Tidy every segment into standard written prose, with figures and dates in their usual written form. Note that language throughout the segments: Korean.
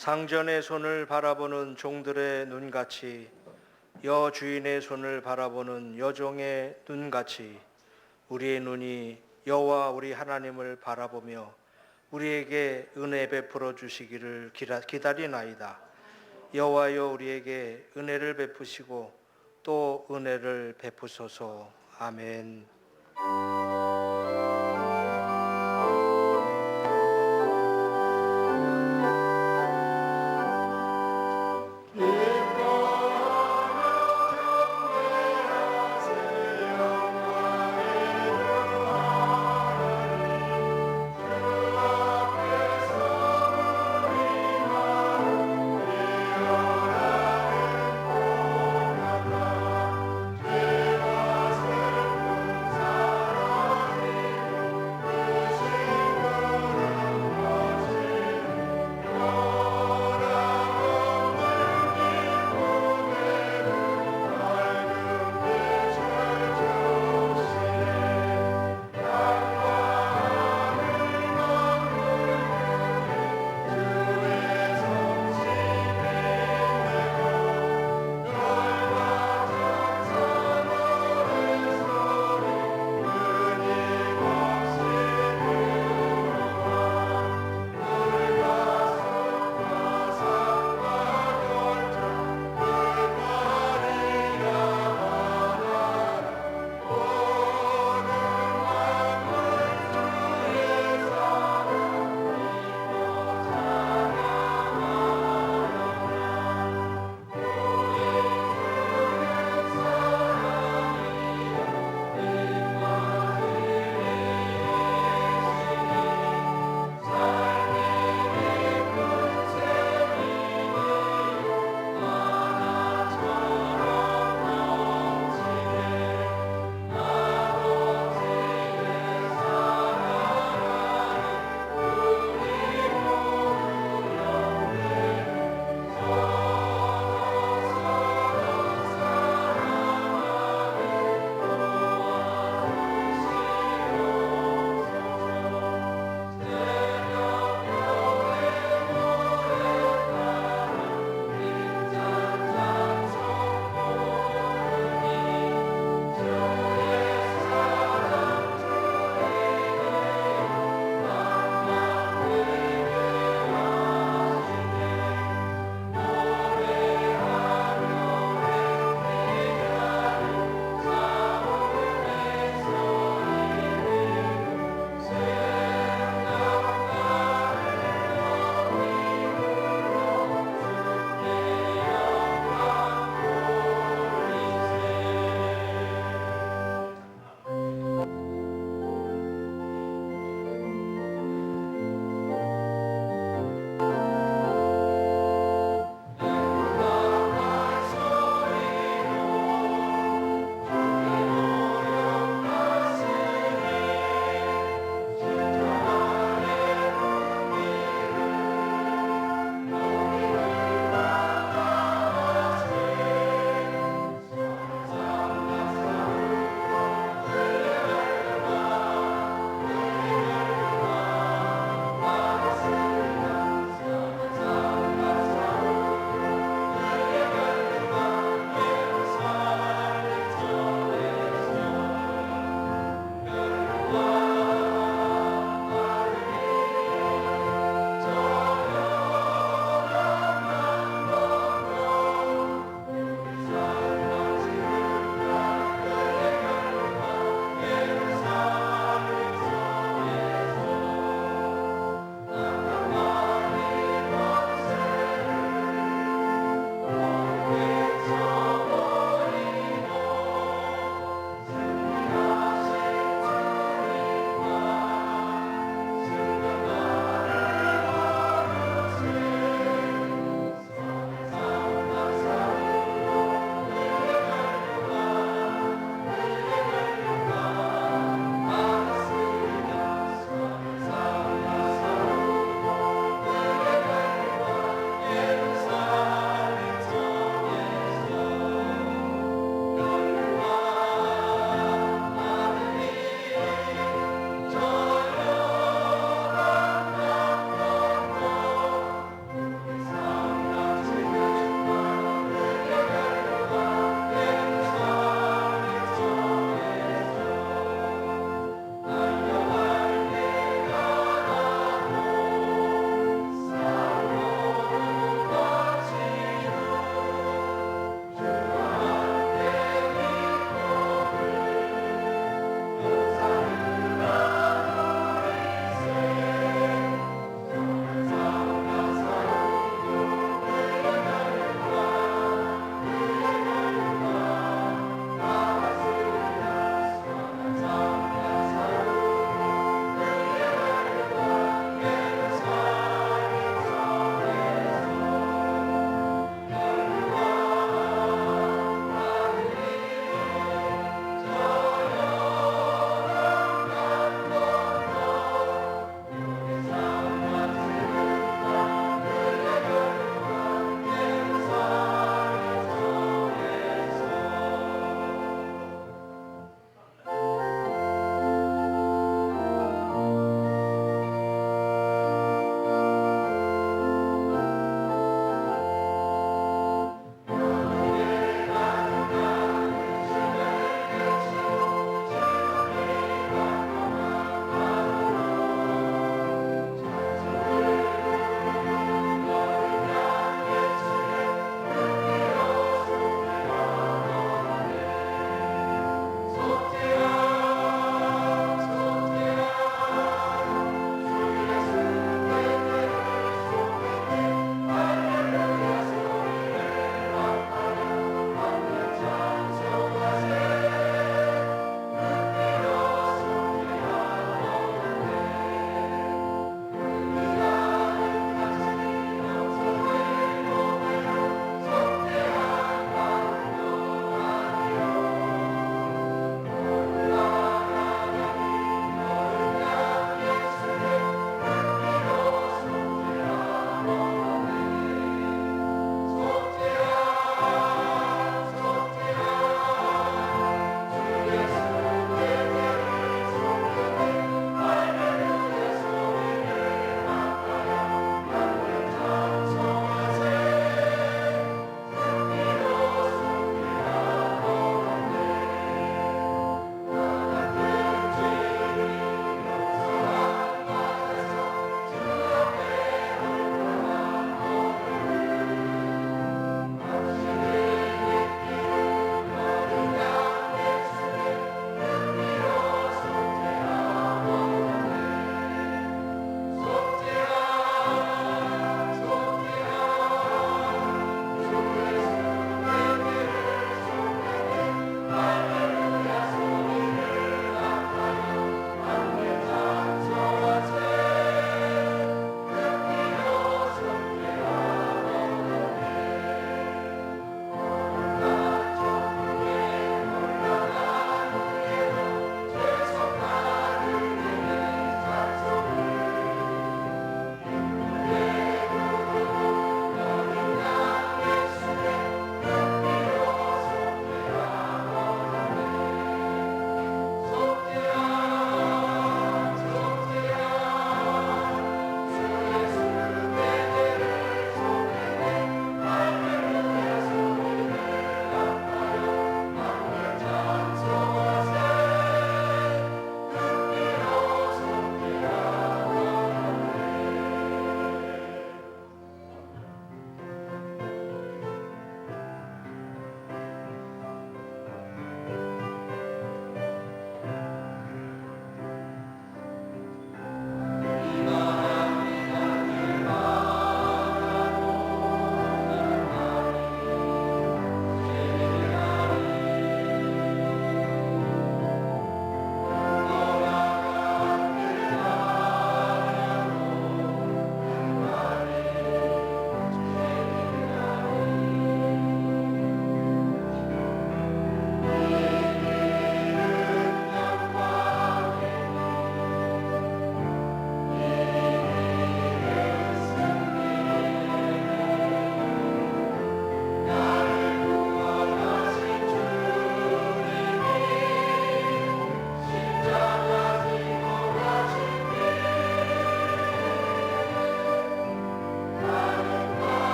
상전의 손을 바라보는 종들의 눈같이 여 주인의 손을 바라보는 여종의 눈같이 우리의 눈이 여호와 우리 하나님을 바라보며 우리에게 은혜 베풀어 주시기를 기다리나이다. 여호와여 우리에게 은혜를 베푸시고 또 은혜를 베푸소서. 아멘.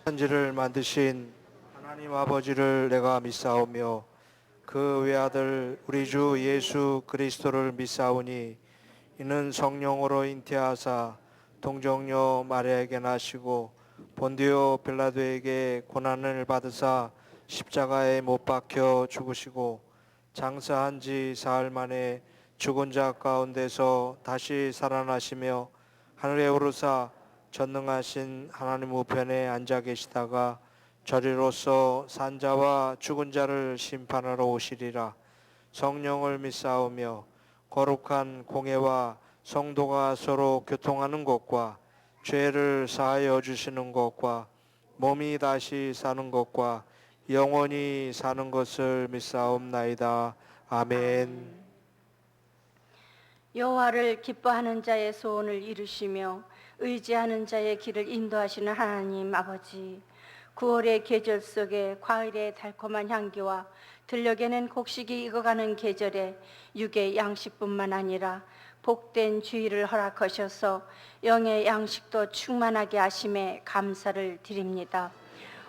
천지를 만드신 하나님 아버지를 내가 믿사오며 그 외아들 우리 주 예수 그리스도를 믿사오니 이는 성령으로 잉태하사 동정녀 마리아에게 나시고 본디오 빌라도에게 고난을 받으사 십자가에 못 박혀 죽으시고 장사한 지 사흘 만에 죽은 자 가운데서 다시 살아나시며 하늘에 오르사 전능하신 하나님 우편에 앉아 계시다가 저리로서 산자와 죽은 자를 심판하러 오시리라. 성령을 믿사오며 거룩한 공회와 성도가 서로 교통하는 것과 죄를 사하여 주시는 것과 몸이 다시 사는 것과 영원히 사는 것을 믿사옵나이다. 아멘. 여호와를 기뻐하는 자의 소원을 이루시며 의지하는 자의 길을 인도하시는 하나님 아버지, 9월의 계절 속에 과일의 달콤한 향기와 들녘에는 곡식이 익어가는 계절에 육의 양식뿐만 아니라 복된 주의를 허락하셔서 영의 양식도 충만하게 하심에 감사를 드립니다.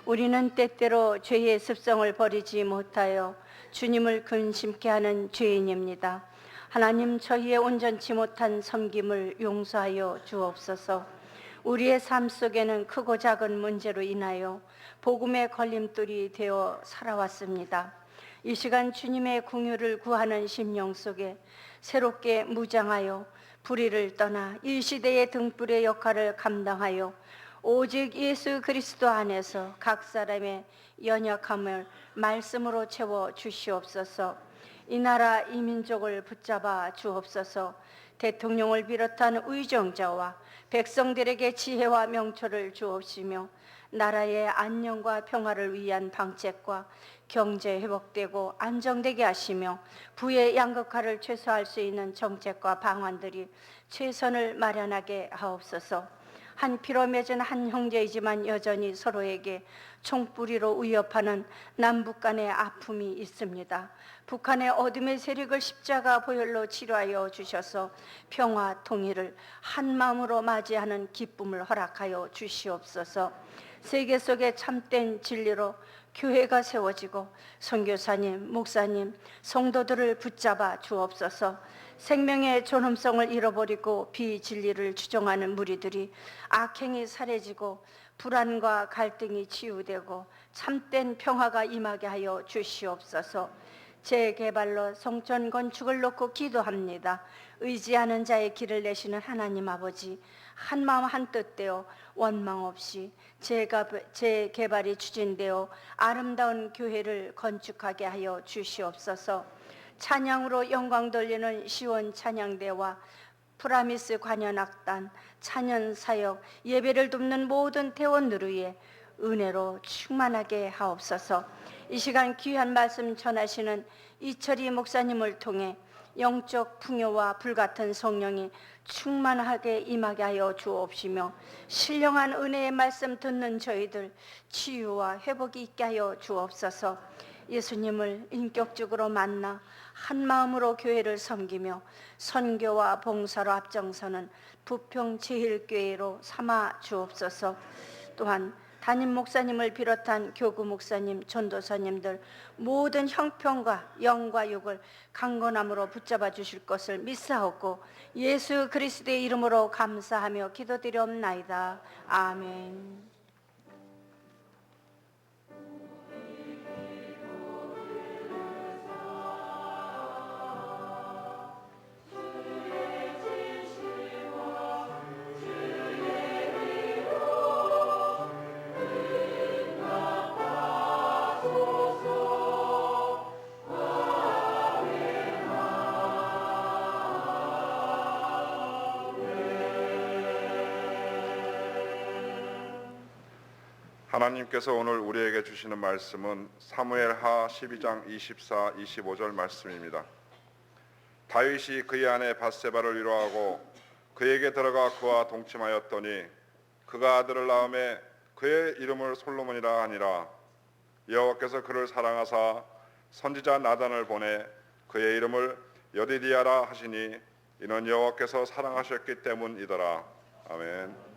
우리는 때때로 죄의 습성을 버리지 못하여 주님을 근심케 하는 죄인입니다. 하나님, 저희의 온전치 못한 섬김을 용서하여 주옵소서. 우리의 삶 속에는 크고 작은 문제로 인하여 복음의 걸림돌이 되어 살아왔습니다. 이 시간 주님의 긍휼을 구하는 심령 속에 새롭게 무장하여 불의를 떠나 이 시대의 등불의 역할을 감당하여 오직 예수 그리스도 안에서 각 사람의 연약함을 말씀으로 채워 주시옵소서. 이 나라 이 민족을 붙잡아 주옵소서. 대통령을 비롯한 의정자와 백성들에게 지혜와 명철을 주옵시며 나라의 안녕과 평화를 위한 방책과 경제 회복되고 안정되게 하시며 부의 양극화를 최소화할 수 있는 정책과 방안들이 최선을 마련하게 하옵소서. 한 피로 맺은 한 형제이지만 여전히 서로에게 총뿌리로 위협하는 남북 간의 아픔이 있습니다. 북한의 어둠의 세력을 십자가 보혈로 치료하여 주셔서 평화 통일을 한 마음으로 맞이하는 기쁨을 허락하여 주시옵소서. 세계 속에 참된 진리로 교회가 세워지고 선교사님, 목사님, 성도들을 붙잡아 주옵소서. 생명의 존엄성을 잃어버리고 비진리를 주장하는 무리들이 악행이 사라지고 불안과 갈등이 치유되고 참된 평화가 임하게 하여 주시옵소서. 재개발로 성전 건축을 놓고 기도합니다. 의지하는 자의 길을 내시는 하나님 아버지, 한마음 한뜻되어 원망 없이 재개발이 추진되어 아름다운 교회를 건축하게 하여 주시옵소서. 찬양으로 영광 돌리는 시온 찬양대와 프라미스 관현악단, 찬연사역, 예배를 돕는 모든 대원들 위에 은혜로 충만하게 하옵소서. 이 시간 귀한 말씀 전하시는 이철희 목사님을 통해 영적 풍요와 불같은 성령이 충만하게 임하게 하여 주옵시며 신령한 은혜의 말씀 듣는 저희들 치유와 회복이 있게 하여 주옵소서. 예수님을 인격적으로 만나 한 마음으로 교회를 섬기며 선교와 봉사로 앞장서는 부평제일교회로 삼아 주옵소서. 또한 담임 목사님을 비롯한 교구 목사님, 전도사님들 모든 형편과 영과 육을 강건함으로 붙잡아 주실 것을 믿사옵고 예수 그리스도의 이름으로 감사하며 기도드리옵나이다. 아멘. 하나님께서 오늘 우리에게 주시는 말씀은 사무엘하 12장 24, 25절 말씀입니다. 다윗이 그의 아내 밧세바를 위로하고 그에게 들어가 그와 동침하였더니 그가 아들을 낳음에 그의 이름을 솔로몬이라 하니라. 여호와께서 그를 사랑하사 선지자 나단을 보내 그의 이름을 여디디아라 하시니 이는 여호와께서 사랑하셨기 때문이더라. 아멘.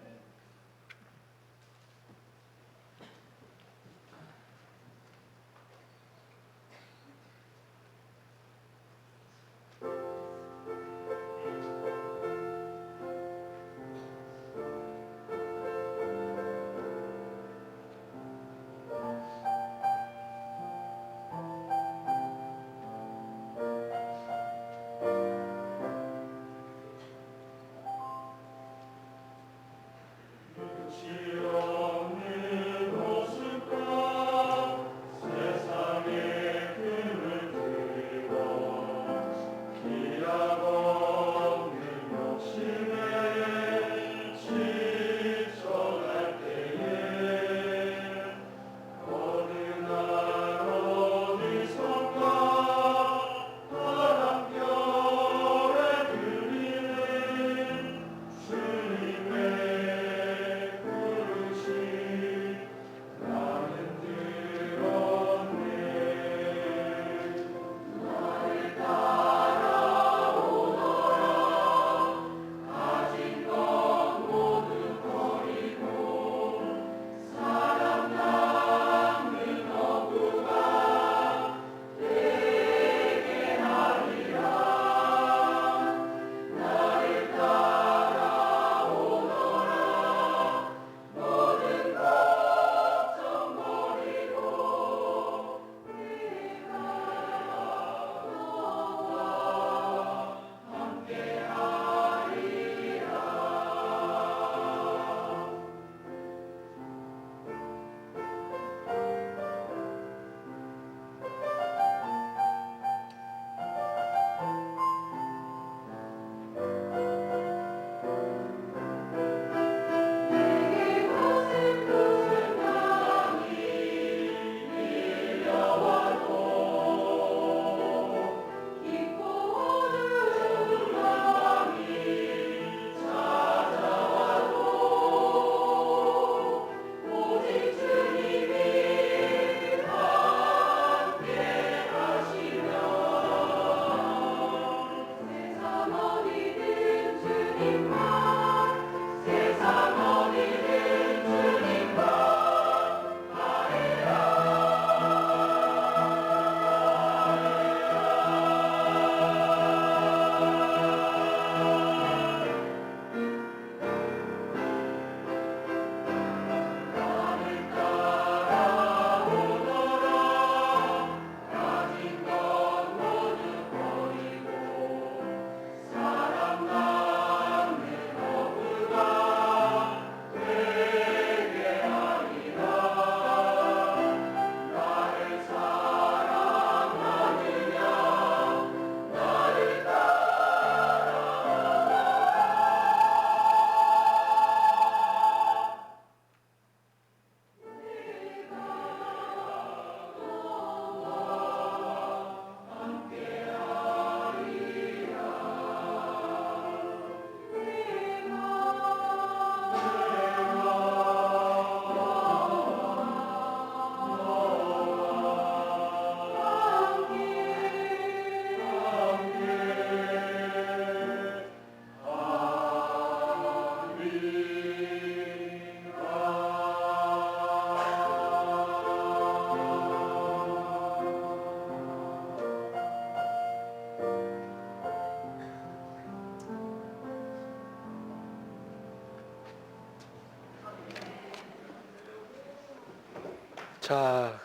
자,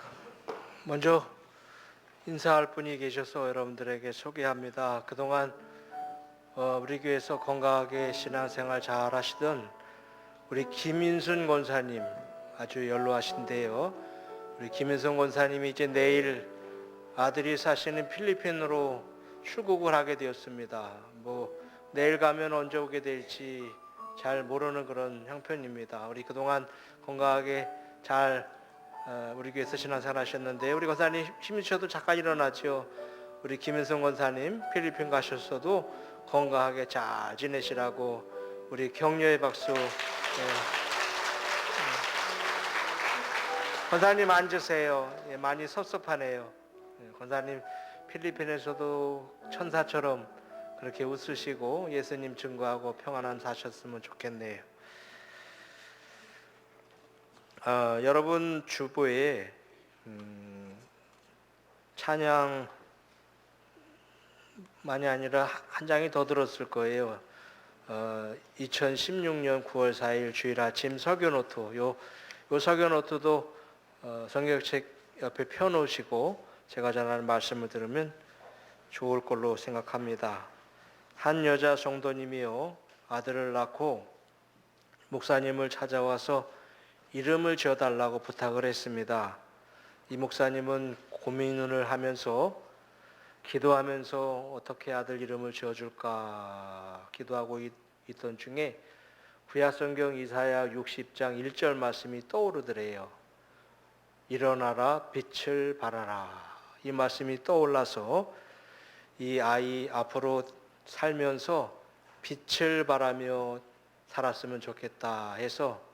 먼저 인사할 분이 계셔서 여러분들에게 소개합니다. 그동안 우리 교회에서 건강하게 신앙생활 잘 하시던 우리 김인순 권사님, 아주 연로하신데요. 우리 김인순 권사님이 이제 내일 아들이 사시는 필리핀으로 출국을 하게 되었습니다. 내일 가면 언제 오게 될지 잘 모르는 그런 형편입니다. 우리 그동안 건강하게 잘 우리 교회에서 신앙생활 하셨는데, 우리 권사님 힘드셔도 잠깐 일어나죠. 우리 김인성 권사님 필리핀 가셨어도 건강하게 잘 지내시라고 우리 격려의 박수. 권사님 앉으세요. 많이 섭섭하네요. 권사님 필리핀에서도 천사처럼 그렇게 웃으시고 예수님 증거하고 평안한 사셨으면 좋겠네요. 여러분 주보에 찬양만이 아니라 한 장이 더 들었을 거예요. 2016년 9월 4일 주일 아침 설교노트, 요 설교노트도 성경책 옆에 펴놓으시고 제가 전하는 말씀을 들으면 좋을 걸로 생각합니다. 한 여자 성도님이요, 아들을 낳고 목사님을 찾아와서 이름을 지어달라고 부탁을 했습니다. 이 목사님은 고민을 하면서 기도하면서 어떻게 아들 이름을 지어줄까 기도하고 있던 중에 구약성경 이사야 60장 1절 말씀이 떠오르더래요. 일어나라 빛을 발하라. 이 말씀이 떠올라서 이 아이 앞으로 살면서 빛을 발하며 살았으면 좋겠다 해서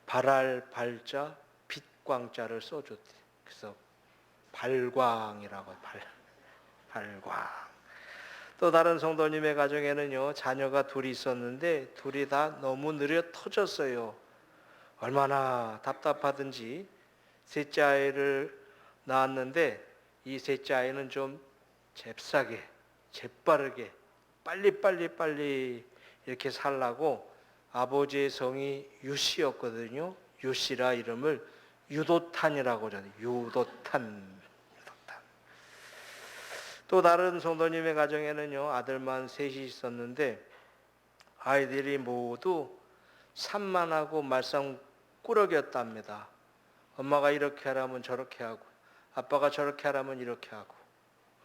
발할 발자 빛광자를 써줬대. 그래서 발광이라고 발광. 또 다른 성도님의 가정에는요, 자녀가 둘이 있었는데 둘이 다 너무 느려 터졌어요. 얼마나 답답하든지 셋째 아이를 낳았는데 이 셋째 아이는 좀 잽싸게 재빠르게 빨리 이렇게 살라고 아버지의 성이 유씨였거든요. 유씨라 이름을 유도탄이라고 그러죠. 유도탄. 또 다른 성도님의 가정에는요, 아들만 셋이 있었는데 아이들이 모두 산만하고 말썽꾸러기였답니다. 엄마가 이렇게 하라면 저렇게 하고 아빠가 저렇게 하라면 이렇게 하고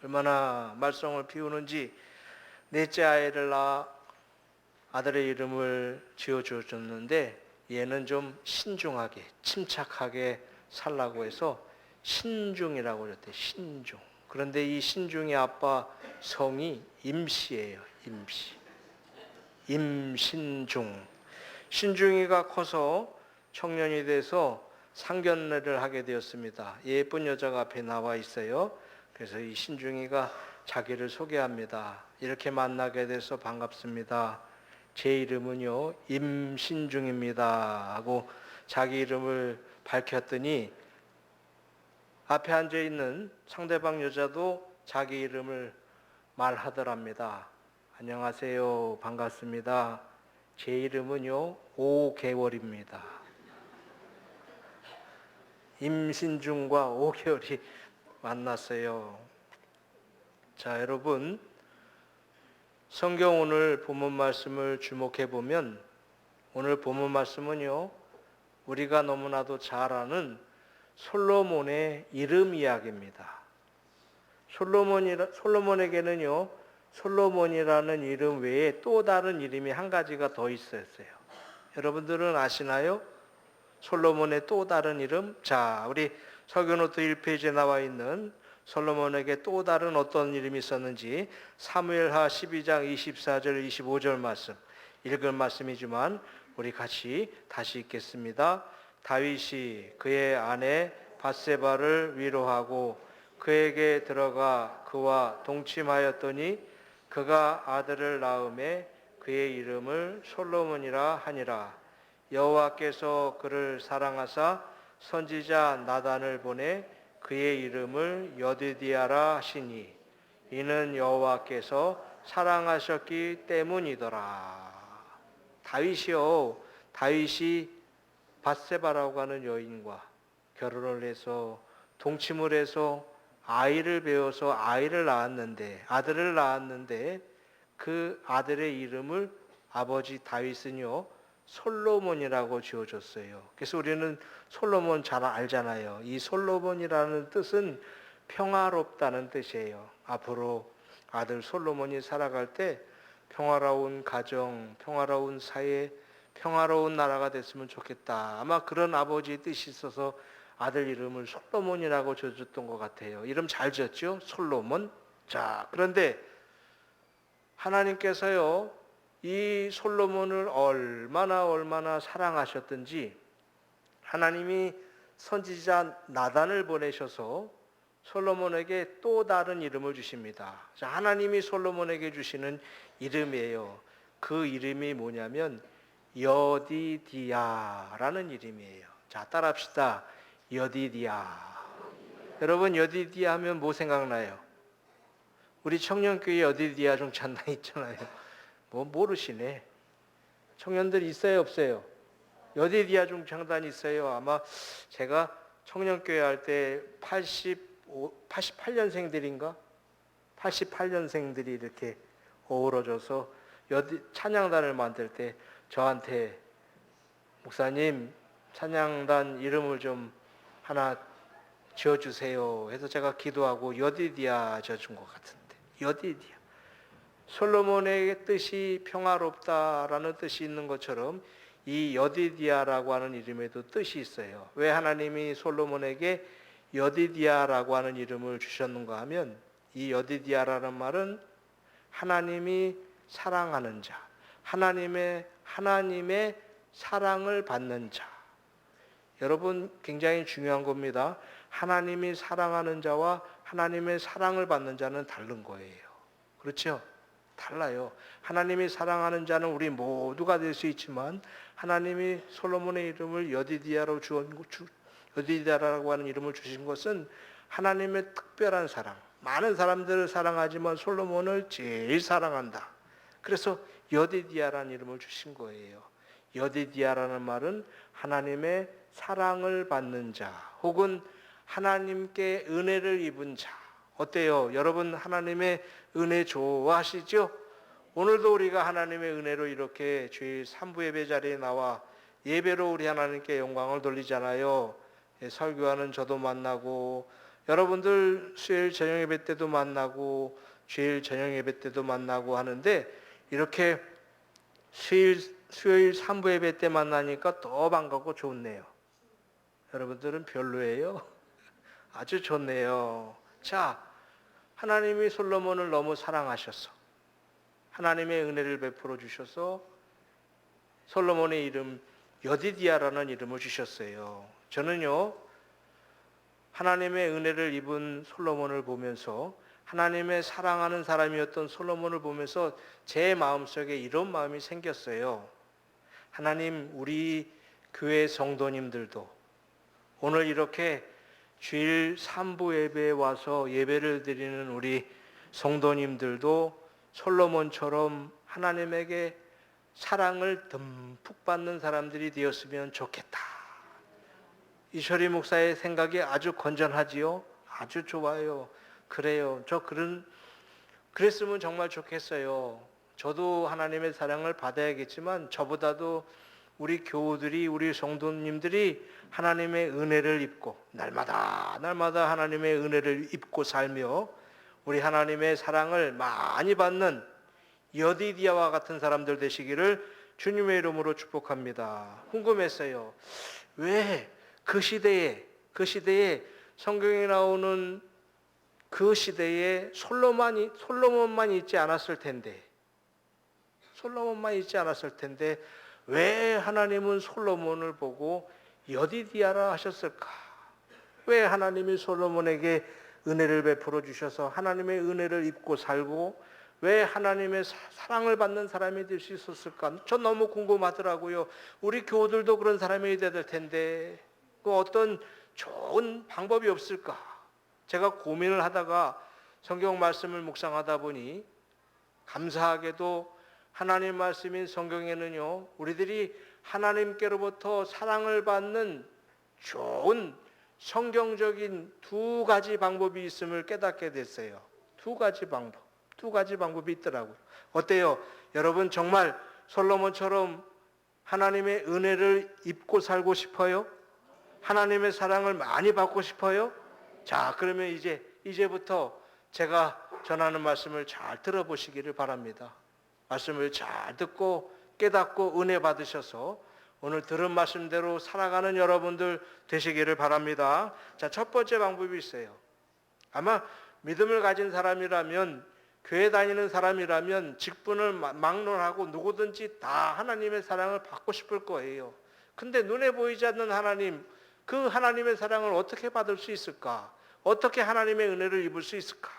얼마나 말썽을 피우는지 넷째 아이를 낳아 아들의 이름을 지어주었는데 얘는 좀 신중하게 침착하게 살라고 해서 신중이라고 그랬대. 신중. 그런데 이 신중의 아빠 성이 임씨예요. 임신중. 신중이가 커서 청년이 돼서 상견례를 하게 되었습니다. 예쁜 여자가 앞에 나와 있어요. 그래서 이 신중이가 자기를 소개합니다. 이렇게 만나게 돼서 반갑습니다. 제 이름은요, 임신중입니다 하고 자기 이름을 밝혔더니 앞에 앉아있는 상대방 여자도 자기 이름을 말하더랍니다. 안녕하세요, 반갑습니다. 제 이름은요, 5개월입니다. 임신중과 5개월이 만났어요. 자, 여러분, 성경 오늘 본문 말씀을 주목해 보면 오늘 본문 말씀은요, 우리가 너무나도 잘 아는 솔로몬의 이름 이야기입니다. 솔로몬에게는요, 솔로몬이라는 이름 외에 또 다른 이름이 한 가지가 더 있었어요. 여러분들은 아시나요? 솔로몬의 또 다른 이름? 자, 우리 설교노트 1페이지에 나와 있는 솔로몬에게 또 다른 어떤 이름이 있었는지 사무엘하 12장 24절 25절 말씀 읽은 말씀이지만 우리 같이 다시 읽겠습니다. 다윗이 그의 아내 밧세바를 위로하고 그에게 들어가 그와 동침하였더니 그가 아들을 낳음에 그의 이름을 솔로몬이라 하니라. 여호와께서 그를 사랑하사 선지자 나단을 보내 그의 이름을 여디디아라 하시니 이는 여호와께서 사랑하셨기 때문이더라. 다윗이 밧세바라고 하는 여인과 결혼을 해서 동침을 해서 아이를 배워서 아이를 낳았는데 아들을 낳았는데 그 아들의 이름을 아버지 다윗은요 솔로몬이라고 지어줬어요. 그래서 우리는 솔로몬 잘 알잖아요. 이 솔로몬이라는 뜻은 평화롭다는 뜻이에요. 앞으로 아들 솔로몬이 살아갈 때 평화로운 가정, 평화로운 사회, 평화로운 나라가 됐으면 좋겠다. 아마 그런 아버지의 뜻이 있어서 아들 이름을 솔로몬이라고 지어줬던 것 같아요. 이름 잘 지었죠? 솔로몬. 자, 그런데 하나님께서요, 이 솔로몬을 얼마나 사랑하셨던지 하나님이 선지자 나단을 보내셔서 솔로몬에게 또 다른 이름을 주십니다. 자, 하나님이 솔로몬에게 주시는 이름이에요. 그 이름이 뭐냐면 여디디야라는 이름이에요. 자, 따라합시다. 여디디야. 여러분, 여디디야 하면 뭐 생각나요? 우리 청년교회 여디디야 종찬단 있잖아요. 뭐 모르시네. 청년들 있어요, 없어요? 여디디야 종찬단 있어요. 아마 제가 청년교회 할 때 88년생들인가? 88년생들이 이렇게 어우러져서 찬양단을 만들 때 저한테 목사님 찬양단 이름을 좀 하나 지어주세요 해서 제가 기도하고 여디디야 지어준 것 같은데 여디디야. 솔로몬의 뜻이 평화롭다라는 뜻이 있는 것처럼 이 여디디야라고 하는 이름에도 뜻이 있어요. 왜 하나님이 솔로몬에게 여디디야라고 하는 이름을 주셨는가 하면 이 여디디야라는 말은 하나님이 사랑하는 자, 하나님의 사랑을 받는 자. 여러분 굉장히 중요한 겁니다. 하나님이 사랑하는 자와 하나님의 사랑을 받는 자는 다른 거예요. 그렇죠? 달라요. 하나님이 사랑하는 자는 우리 모두가 될 수 있지만 하나님이 솔로몬의 이름을 여디디야라고 하는 이름을 주신 것은 하나님의 특별한 사랑. 많은 사람들을 사랑하지만 솔로몬을 제일 사랑한다. 그래서 여디디야라는 이름을 주신 거예요. 여디디야라는 말은 하나님의 사랑을 받는 자 혹은 하나님께 은혜를 입은 자. 어때요? 여러분 하나님의 은혜 좋아하시죠? 오늘도 우리가 하나님의 은혜로 이렇게 주일 3부 예배 자리에 나와 예배로 우리 하나님께 영광을 돌리잖아요. 설교하는 저도 만나고 여러분들 수요일 저녁 예배 때도 만나고 주일 저녁 예배 때도 만나고 하는데 이렇게 수요일 3부 예배 때 만나니까 더 반갑고 좋네요. 여러분들은 별로예요? 아주 좋네요. 자, 하나님이 솔로몬을 너무 사랑하셔서 하나님의 은혜를 베풀어 주셔서 솔로몬의 이름 여디디야라는 이름을 주셨어요. 저는요 하나님의 은혜를 입은 솔로몬을 보면서 하나님의 사랑하는 사람이었던 솔로몬을 보면서 제 마음속에 이런 마음이 생겼어요. 하나님, 우리 교회 성도님들도 오늘 이렇게 주일 3부 예배에 와서 예배를 드리는 우리 성도님들도 솔로몬처럼 하나님에게 사랑을 듬뿍 받는 사람들이 되었으면 좋겠다. 이철희 목사의 생각이 아주 건전하지요? 아주 좋아요. 그래요. 그랬으면 정말 좋겠어요. 저도 하나님의 사랑을 받아야겠지만 저보다도 우리 교우들이, 우리 성도님들이 하나님의 은혜를 입고 날마다 하나님의 은혜를 입고 살며 우리 하나님의 사랑을 많이 받는 여디디야와 같은 사람들 되시기를 주님의 이름으로 축복합니다. 궁금했어요. 왜 그 시대에 성경에 나오는 그 시대에 솔로몬만 있지 않았을 텐데 왜 하나님은 솔로몬을 보고 여디디야라 하셨을까? 왜 하나님이 솔로몬에게 은혜를 베풀어 주셔서 하나님의 은혜를 입고 살고 왜 하나님의 사랑을 받는 사람이 될 수 있었을까? 전 너무 궁금하더라고요. 우리 교우들도 그런 사람이 돼야 될 텐데 그 어떤 좋은 방법이 없을까? 제가 고민을 하다가 성경 말씀을 묵상하다 보니 감사하게도 하나님 말씀인 성경에는요, 우리들이 하나님께로부터 사랑을 받는 좋은 성경적인 두 가지 방법이 있음을 깨닫게 됐어요. 두 가지 방법이 있더라고요. 어때요? 여러분 정말 솔로몬처럼 하나님의 은혜를 입고 살고 싶어요? 하나님의 사랑을 많이 받고 싶어요? 자, 그러면 이제부터 제가 전하는 말씀을 잘 들어보시기를 바랍니다. 말씀을 잘 듣고 깨닫고 은혜 받으셔서 오늘 들은 말씀대로 살아가는 여러분들 되시기를 바랍니다. 자, 첫 번째 방법이 있어요. 아마 믿음을 가진 사람이라면, 교회 다니는 사람이라면 직분을 막론하고 누구든지 다 하나님의 사랑을 받고 싶을 거예요. 근데 눈에 보이지 않는 하나님, 그 하나님의 사랑을 어떻게 받을 수 있을까? 어떻게 하나님의 은혜를 입을 수 있을까?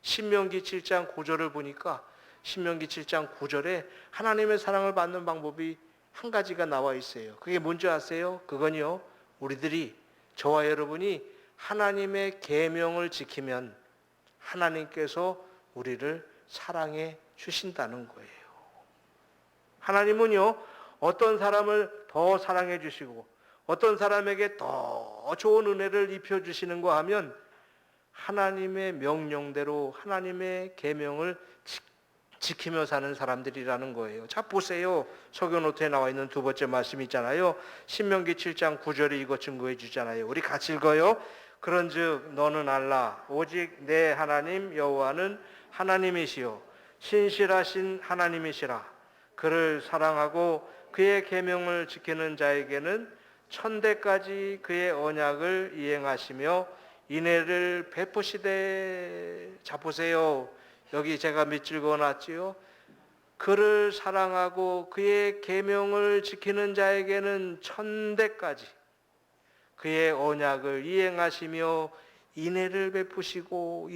신명기 7장 9절을 보니까 신명기 7장 9절에 하나님의 사랑을 받는 방법이 한 가지가 나와 있어요. 그게 뭔지 아세요? 그건요, 우리들이, 저와 여러분이 하나님의 계명을 지키면 하나님께서 우리를 사랑해 주신다는 거예요. 하나님은요, 어떤 사람을 더 사랑해 주시고 어떤 사람에게 더 좋은 은혜를 입혀 주시는가 하면 하나님의 명령대로 하나님의 계명을 지키며 사는 사람들이라는 거예요. 자, 보세요. 소교노트에 나와 있는 두 번째 말씀 있잖아요. 신명기 7장 9절이 이거 증거해 주잖아요. 우리 같이 읽어요. 그런즉 너는 알라 오직 내 하나님 여호와는 하나님이시요 신실하신 하나님이시라. 그를 사랑하고 그의 계명을 지키는 자에게는 천대까지 그의 언약을 이행하시며 인애를 베푸시되. 자, 보세요. 여기 제가 밑줄 그어놨지요. 그를 사랑하고 그의 계명을 지키는 자에게는 천대까지 그의 언약을 이행하시며 인애를 베푸시고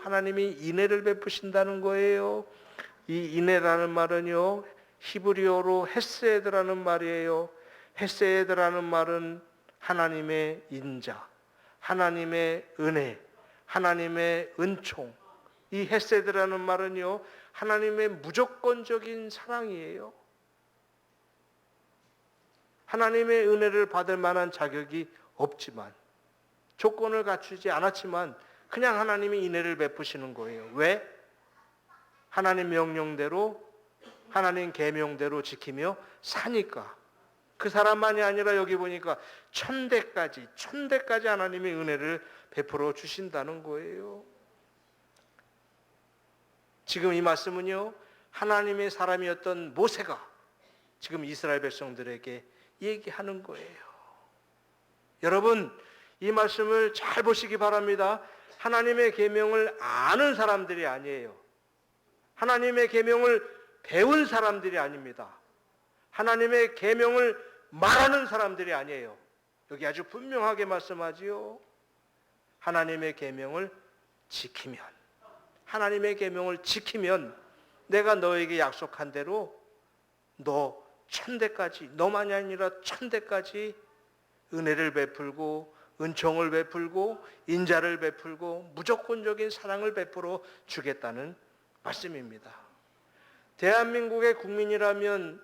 하나님이 인애를 베푸신다는 거예요. 이 인애라는 말은요, 히브리어로 헤세드라는 말이에요. 헤세드라는 말은 하나님의 인자, 하나님의 은혜, 하나님의 은총. 이 헤세드라는 말은요, 하나님의 무조건적인 사랑이에요. 하나님의 은혜를 받을 만한 자격이 없지만, 조건을 갖추지 않았지만 그냥 하나님이 인애를 베푸시는 거예요. 왜? 하나님 명령대로, 하나님 계명대로 지키며 사니까. 그 사람만이 아니라 여기 보니까 천대까지 하나님의 은혜를 베풀어 주신다는 거예요. 지금 이 말씀은요, 하나님의 사람이었던 모세가 지금 이스라엘 백성들에게 얘기하는 거예요. 여러분, 이 말씀을 잘 보시기 바랍니다. 하나님의 계명을 아는 사람들이 아니에요. 하나님의 계명을 배운 사람들이 아닙니다. 하나님의 계명을 말하는 사람들이 아니에요. 여기 아주 분명하게 말씀하지요. 하나님의 계명을 지키면, 하나님의 계명을 지키면 내가 너에게 약속한 대로 너 천대까지, 너만이 아니라 천대까지 은혜를 베풀고 은총을 베풀고 인자를 베풀고 무조건적인 사랑을 베풀어 주겠다는 말씀입니다. 대한민국의 국민이라면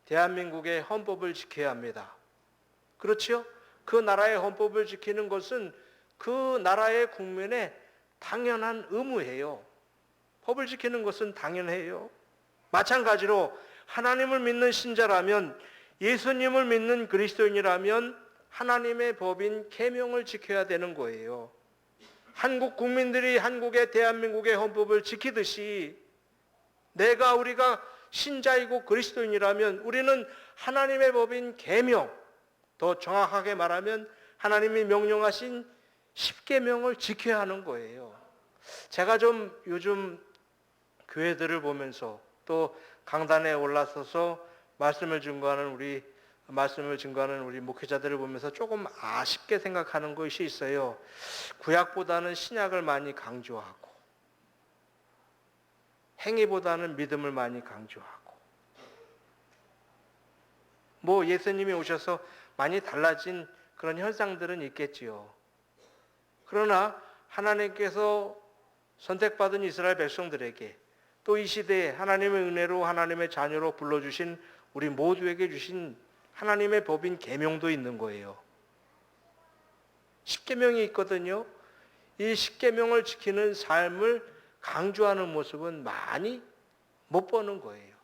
대한민국의 헌법을 지켜야 합니다. 그렇죠? 그 나라의 헌법을 지키는 것은 그 나라의 국민의 당연한 의무예요. 법을 지키는 것은 당연해요. 마찬가지로 하나님을 믿는 신자라면, 예수님을 믿는 그리스도인이라면 하나님의 법인 계명을 지켜야 되는 거예요. 한국 국민들이 한국의 대한민국의 헌법을 지키듯이 우리가 신자이고 그리스도인이라면 우리는 하나님의 법인 계명, 더 정확하게 말하면 하나님이 명령하신 십계명을 지켜야 하는 거예요. 제가 좀 요즘 교회들을 보면서 또 강단에 올라서서 말씀을 증거하는 우리 목회자들을 보면서 조금 아쉽게 생각하는 것이 있어요. 구약보다는 신약을 많이 강조하고 행위보다는 믿음을 많이 강조하고, 뭐 예수님이 오셔서 많이 달라진 그런 현상들은 있겠지요. 그러나 하나님께서 선택받은 이스라엘 백성들에게 또 이 시대에 하나님의 은혜로 하나님의 자녀로 불러주신 우리 모두에게 주신 하나님의 법인 계명도 있는 거예요. 십계명이 있거든요. 이 십계명을 지키는 삶을 강조하는 모습은 많이 못 보는 거예요.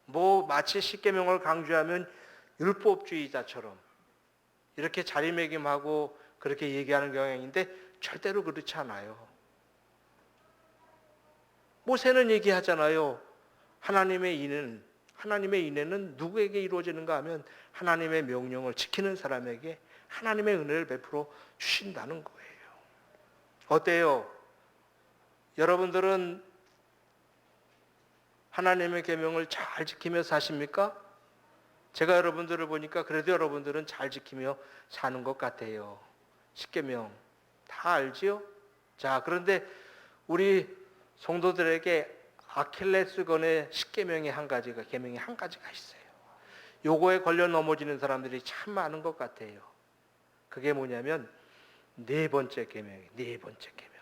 뭐 마치 십계명을 강조하면 율법주의자처럼 이렇게 자리매김하고 그렇게 얘기하는 경향인데 절대로 그렇지 않아요. 모세는 얘기하잖아요. 하나님의 인애는 누구에게 이루어지는가 하면 하나님의 명령을 지키는 사람에게 하나님의 은혜를 베풀어 주신다는 거예요. 어때요? 여러분들은 하나님의 계명을 잘 지키며 사십니까? 제가 여러분들을 보니까 그래도 여러분들은 잘 지키며 사는 것 같아요. 십계명 다 알지요? 자, 그런데 우리 성도들에게 아킬레스건의 십계명의 계명이 한 가지가 있어요. 요거에 걸려 넘어지는 사람들이 참 많은 것 같아요. 그게 뭐냐면 네 번째 계명이에요. 네 번째 계명.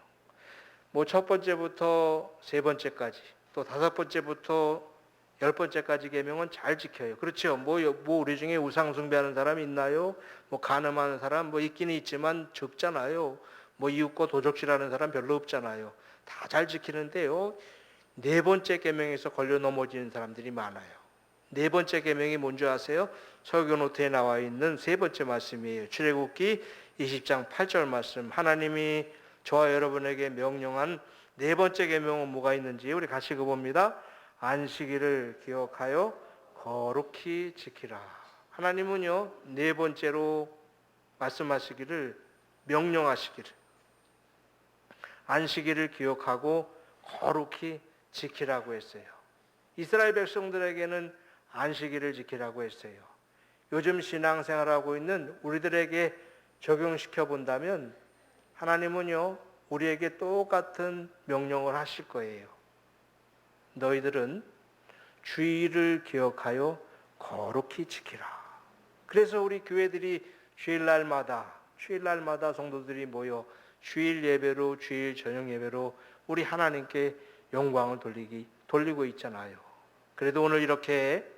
뭐 첫 번째부터 세 번째까지, 또 다섯 번째부터 열 번째까지 계명은 잘 지켜요. 그렇죠? 뭐 우리 중에 우상 숭배하는 사람 있나요? 뭐 간음하는 사람 뭐 있기는 있지만 적잖아요. 뭐 이웃과 도적질하는 사람 별로 없잖아요. 다 잘 지키는데요. 네 번째 계명에서 걸려 넘어지는 사람들이 많아요. 네 번째 계명이 뭔지 아세요? 설교 노트에 나와 있는 세 번째 말씀이에요. 출애굽기 20장 8절 말씀. 하나님이 저와 여러분에게 명령한 네 번째 계명은 뭐가 있는지 우리 같이 읽어봅니다. 안식일을 기억하여 거룩히 지키라. 하나님은요, 네 번째로 말씀하시기를, 명령하시기를, 안식일을 기억하고 거룩히 지키라고 했어요. 이스라엘 백성들에게는 안식일을 지키라고 했어요. 요즘 신앙생활하고 있는 우리들에게 적용시켜 본다면 하나님은요, 우리에게 똑같은 명령을 하실 거예요. 너희들은 주일을 기억하여 거룩히 지키라. 그래서 우리 교회들이 주일날마다 성도들이 모여 주일 예배로, 주일 저녁 예배로 우리 하나님께 영광을 돌리고 있잖아요. 그래도 오늘 이렇게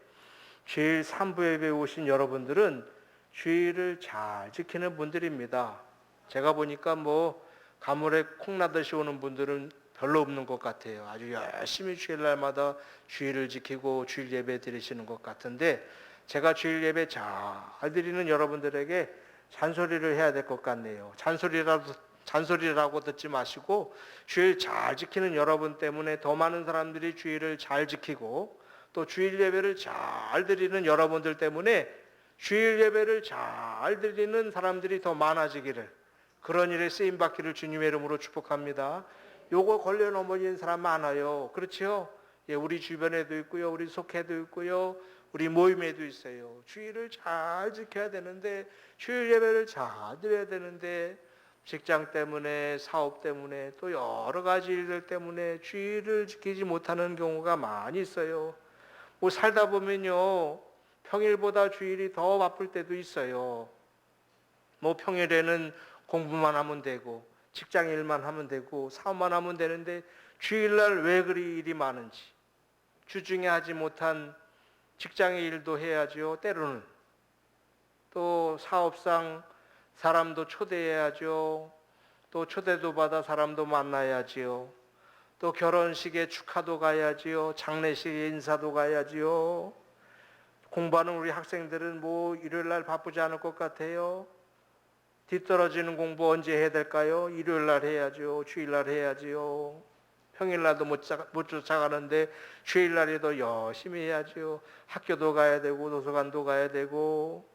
주일 3부 예배에 오신 여러분들은 주일을 잘 지키는 분들입니다. 제가 보니까 뭐 가물에 콩나듯이 오는 분들은 별로 없는 것 같아요. 아주 열심히 주일날마다 주일을 지키고 주일 예배 드리시는 것 같은데 제가 주일 예배 잘 드리는 여러분들에게 잔소리를 해야 될 것 같네요. 잔소리라고 듣지 마시고 주일 잘 지키는 여러분 때문에 더 많은 사람들이 주일을 잘 지키고 또 주일 예배를 잘 드리는 여러분들 때문에 주일 예배를 잘 드리는 사람들이 더 많아지기를, 그런 일에 쓰임받기를 주님의 이름으로 축복합니다. 요거 걸려 넘어진 사람 많아요. 그렇죠? 예, 우리 주변에도 있고요. 우리 속해도 있고요. 우리 모임에도 있어요. 주일을 잘 지켜야 되는데, 주일 예배를 잘 드려야 되는데, 직장 때문에, 사업 때문에, 또 여러 가지 일들 때문에 주일을 지키지 못하는 경우가 많이 있어요. 뭐 살다 보면요, 평일보다 주일이 더 바쁠 때도 있어요. 뭐 평일에는 공부만 하면 되고, 직장 일만 하면 되고, 사업만 하면 되는데, 주일날 왜 그리 일이 많은지, 주중에 하지 못한 직장의 일도 해야죠. 때로는 또 사업상 사람도 초대해야죠. 또 초대도 받아 사람도 만나야지요. 또 결혼식에 축하도 가야지요. 장례식에 인사도 가야지요. 공부하는 우리 학생들은 뭐 일요일날 바쁘지 않을 것 같아요. 뒤떨어지는 공부 언제 해야 될까요? 일요일날 해야죠. 주일날 해야지요. 평일날도 못 쫓아가는데 주일날에도 열심히 해야죠. 학교도 가야 되고 도서관도 가야 되고,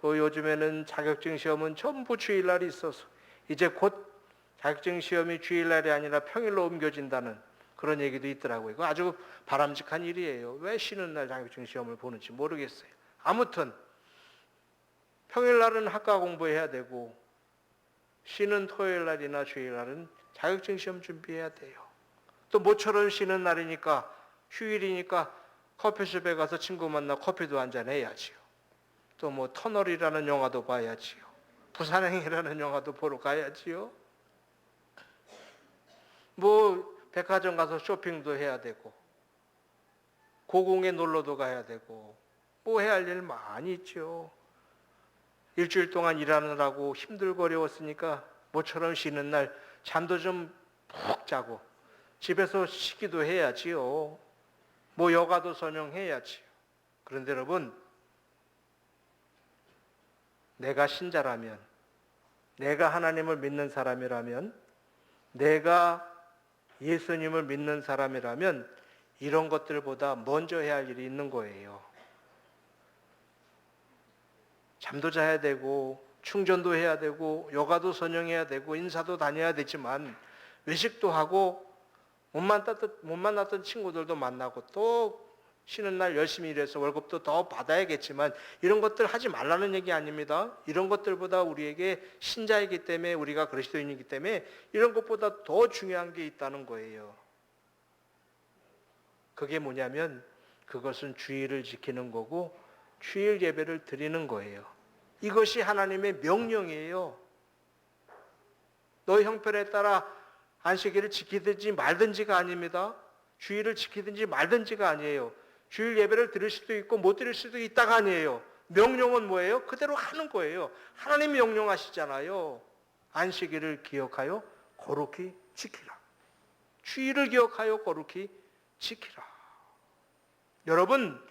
또 요즘에는 자격증 시험은 전부 주일날이 있어서 이제 곧 자격증 시험이 주일날이 아니라 평일로 옮겨진다는 그런 얘기도 있더라고요. 이거 아주 바람직한 일이에요. 왜 쉬는 날 자격증 시험을 보는지 모르겠어요. 아무튼 평일날은 학과 공부해야 되고 쉬는 토요일날이나 주일날은 자격증 시험 준비해야 돼요. 또 모처럼 쉬는 날이니까, 휴일이니까 커피숍에 가서 친구 만나 커피도 한잔 해야지요. 또 뭐 터널이라는 영화도 봐야지요. 부산행이라는 영화도 보러 가야지요. 뭐 백화점 가서 쇼핑도 해야 되고, 고궁에 놀러도 가야 되고, 뭐 해야 할 일 많이 있죠. 일주일 동안 일하느라고 힘들고 어려웠으니까 모처럼 쉬는 날 잠도 좀 푹 자고 집에서 쉬기도 해야지요. 뭐 여가도 선용해야지요. 그런데 여러분, 내가 신자라면, 내가 하나님을 믿는 사람이라면, 내가 예수님을 믿는 사람이라면 이런 것들보다 먼저 해야 할 일이 있는 거예요. 잠도 자야 되고 충전도 해야 되고 여가도 선용해야 되고 인사도 다녀야 되지만 외식도 하고 못 만났던 친구들도 만나고 또 쉬는 날 열심히 일해서 월급도 더 받아야겠지만 이런 것들 하지 말라는 얘기 아닙니다. 이런 것들보다 우리에게 신자이기 때문에, 우리가 그리스도인이기 때문에 이런 것보다 더 중요한 게 있다는 거예요. 그게 뭐냐면 그것은 주일을 지키는 거고 주일 예배를 드리는 거예요. 이것이 하나님의 명령이에요. 너의 형편에 따라 안식일을 지키든지 말든지가 아닙니다. 주일을 지키든지 말든지가 아니에요. 주일 예배를 드릴 수도 있고 못 드릴 수도 있다가 아니에요. 명령은 뭐예요? 그대로 하는 거예요. 하나님 명령하시잖아요. 안식일을 기억하여 거룩히 지키라. 주일을 기억하여 거룩히 지키라. 여러분,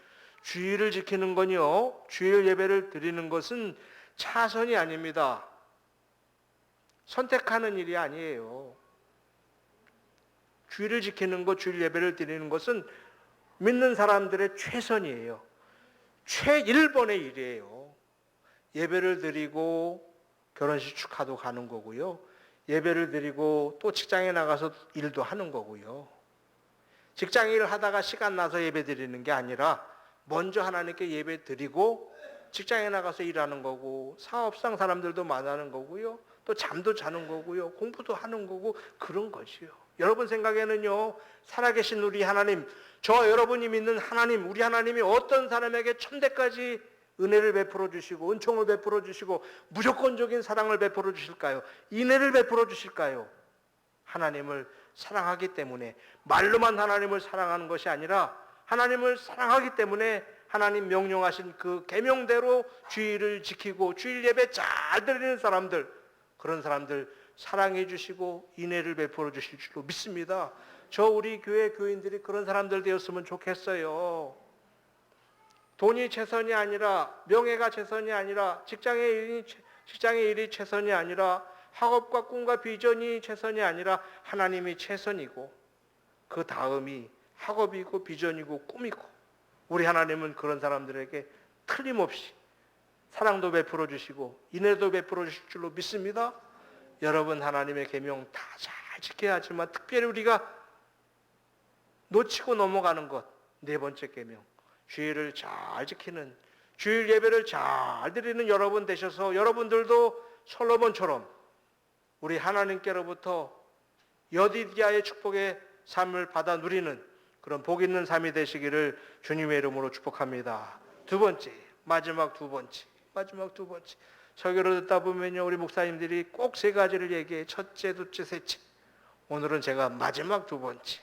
주일을 지키는 건요, 주일 예배를 드리는 것은 차선이 아닙니다. 선택하는 일이 아니에요. 주일을 지키는 것, 주일 예배를 드리는 것은 믿는 사람들의 최선이에요. 최1번의 일이에요. 예배를 드리고 결혼식 축하도 가는 거고요. 예배를 드리고 또 직장에 나가서 일도 하는 거고요. 직장 일을 하다가 시간 나서 예배 드리는 게 아니라 먼저 하나님께 예배 드리고 직장에 나가서 일하는 거고 사업상 사람들도 만나는 거고요. 또 잠도 자는 거고요. 공부도 하는 거고 그런 거지요. 여러분 생각에는요, 살아계신 우리 하나님, 저 여러분이 믿는 하나님, 우리 하나님이 어떤 사람에게 천대까지 은혜를 베풀어 주시고 은총을 베풀어 주시고 무조건적인 사랑을 베풀어 주실까요? 인애를 베풀어 주실까요? 하나님을 사랑하기 때문에, 말로만 하나님을 사랑하는 것이 아니라 하나님을 사랑하기 때문에 하나님 명령하신 그 계명대로 주일을 지키고 주일 예배 잘 드리는 사람들, 그런 사람들 사랑해 주시고 인애를 베풀어 주실 줄로 믿습니다. 저 우리 교회 교인들이 그런 사람들 되었으면 좋겠어요. 돈이 최선이 아니라, 명예가 최선이 아니라, 직장의 일이 최선이 아니라, 학업과 꿈과 비전이 최선이 아니라 하나님이 최선이고 그 다음이 학업이고 비전이고 꿈이고, 우리 하나님은 그런 사람들에게 틀림없이 사랑도 베풀어 주시고 인애도 베풀어 주실 줄로 믿습니다. 여러분, 하나님의 계명 다 잘 지켜야 하지만 특별히 우리가 놓치고 넘어가는 것, 네 번째 계명, 주일을 잘 지키는, 주일 예배를 잘 드리는 여러분 되셔서 여러분들도 솔로몬처럼 우리 하나님께로부터 여디디아의 축복의 삶을 받아 누리는 그런 복 있는 삶이 되시기를 주님의 이름으로 축복합니다. 두 번째, 마지막 두 번째. 설교를 듣다 보면요, 우리 목사님들이 꼭 세 가지를 얘기해. 첫째, 둘째, 셋째. 오늘은 제가 마지막 두 번째.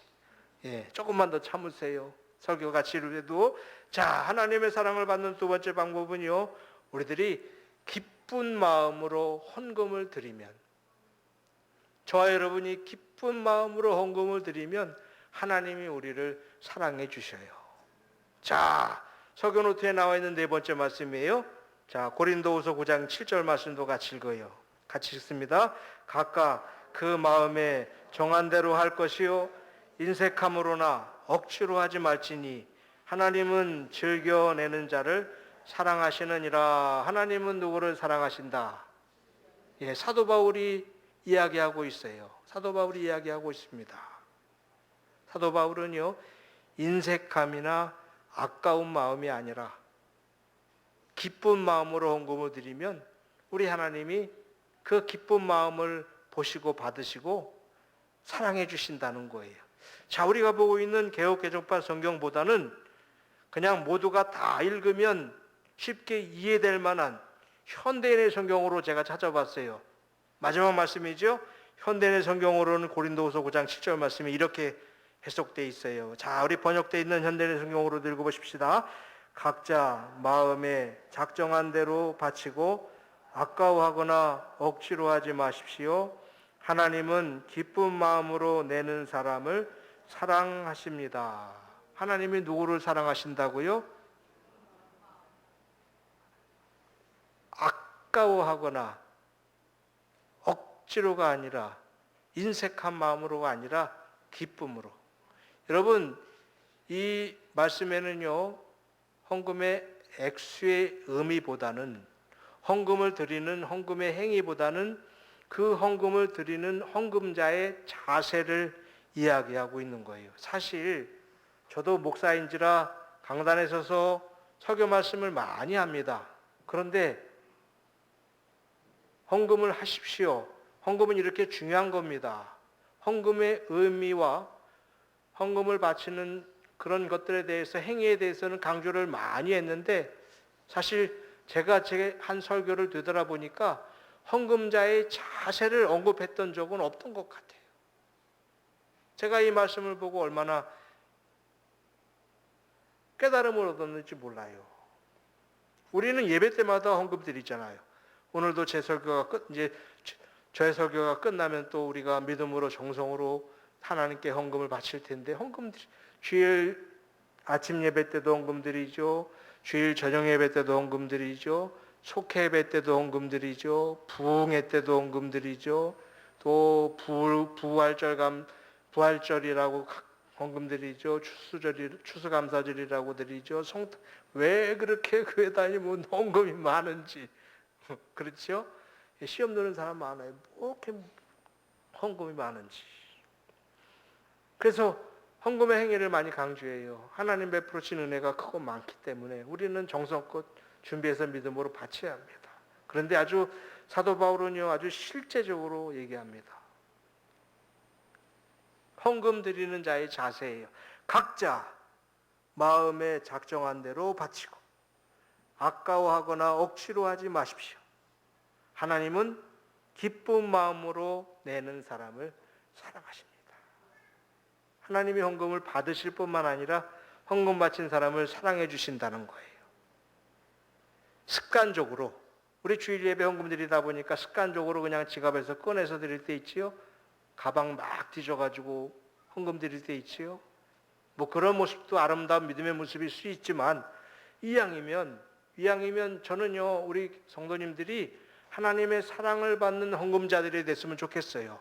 조금만 더 참으세요. 설교가 지루해도. 자, 하나님의 사랑을 받는 두 번째 방법은요, 우리들이 기쁜 마음으로 헌금을 드리면, 저와 여러분이 기쁜 마음으로 헌금을 드리면 하나님이 우리를 사랑해 주셔요. 자, 설교 노트에 나와 있는 네 번째 말씀이에요. 자, 고린도후서 9장 7절 말씀도 같이 읽어요. 같이 읽습니다. 각각 그 마음에 정한 대로 할 것이요 인색함으로나 억지로 하지 말지니 하나님은 즐겨내는 자를 사랑하시느니라. 하나님은 누구를 사랑하신다? 사도 바울이 이야기하고 있어요. 사도 바울이 이야기하고 있습니다. 사도 바울은요, 인색함이나 아까운 마음이 아니라 기쁜 마음으로 헌금을 드리면 우리 하나님이 그 기쁜 마음을 보시고 받으시고 사랑해 주신다는 거예요. 자, 우리가 보고 있는 개역개정판 성경보다는 그냥 모두가 다 읽으면 쉽게 이해될 만한 현대인의 성경으로 제가 찾아봤어요. 마지막 말씀이죠. 현대인의 성경으로는 고린도후서 9장 7절 말씀이 이렇게 해석되어 있어요. 자, 우리 번역되어 있는 현대인의 성경으로 읽어보십시다. 각자 마음에 작정한 대로 바치고 아까워하거나 억지로 하지 마십시오. 하나님은 기쁜 마음으로 내는 사람을 사랑하십니다. 하나님이 누구를 사랑하신다고요? 아까워하거나 억지로가 아니라 인색한 마음으로가 아니라 기쁨으로. 여러분, 이 말씀에는요, 헌금의 액수의 의미보다는, 헌금을 드리는 헌금의 행위보다는 그 헌금을 드리는 헌금자의 자세를 이야기하고 있는 거예요. 사실 저도 목사인지라 강단에 서서 설교 말씀을 많이 합니다. 그런데 헌금을 하십시오. 헌금은 이렇게 중요한 겁니다. 헌금의 의미와 헌금을 바치는 그런 것들에 대해서, 행위에 대해서는 강조를 많이 했는데, 사실 제가 제 한 설교를 되돌아보니까 헌금자의 자세를 언급했던 적은 없던 것 같아요. 제가 이 말씀을 보고 얼마나 깨달음을 얻었는지 몰라요. 우리는 예배 때마다 헌금 드리잖아요. 오늘도 제 설교가 저의 설교가 끝나면 또 우리가 믿음으로 정성으로 하나님께 헌금을 바칠 텐데, 주일 아침 예배 때도 헌금 드리죠. 주일 저녁 예배 때도 헌금 드리죠. 속회 예배 때도 헌금 드리죠. 부흥회 때도 헌금 드리죠. 또 부활절이라고 헌금 드리죠. 추수감사절이라고 드리죠. 왜 그렇게 교회 다니면 헌금이 많은지. 그렇죠? 시험 드는 사람 많아요. 뭐 이렇게 헌금이 많은지. 그래서 헌금의 행위를 많이 강조해요. 하나님 베풀어 주신 은혜가 크고 많기 때문에 우리는 정성껏 준비해서 믿음으로 바쳐야 합니다. 그런데 아주 사도 바울은요, 아주 실제적으로 얘기합니다. 헌금 드리는 자의 자세예요. 각자 마음에 작정한 대로 바치고 아까워하거나 억지로 하지 마십시오. 하나님은 기쁜 마음으로 내는 사람을 사랑하십니다. 하나님이 헌금을 받으실 뿐만 아니라 헌금 바친 사람을 사랑해 주신다는 거예요. 습관적으로, 우리 주일 예배 헌금 드리다 보니까 습관적으로 그냥 지갑에서 꺼내서 드릴 때 있지요. 가방 막 뒤져가지고 헌금 드릴 때 있지요. 뭐 그런 모습도 아름다운 믿음의 모습일 수 있지만, 이왕이면 저는요, 우리 성도님들이 하나님의 사랑을 받는 헌금자들이 됐으면 좋겠어요.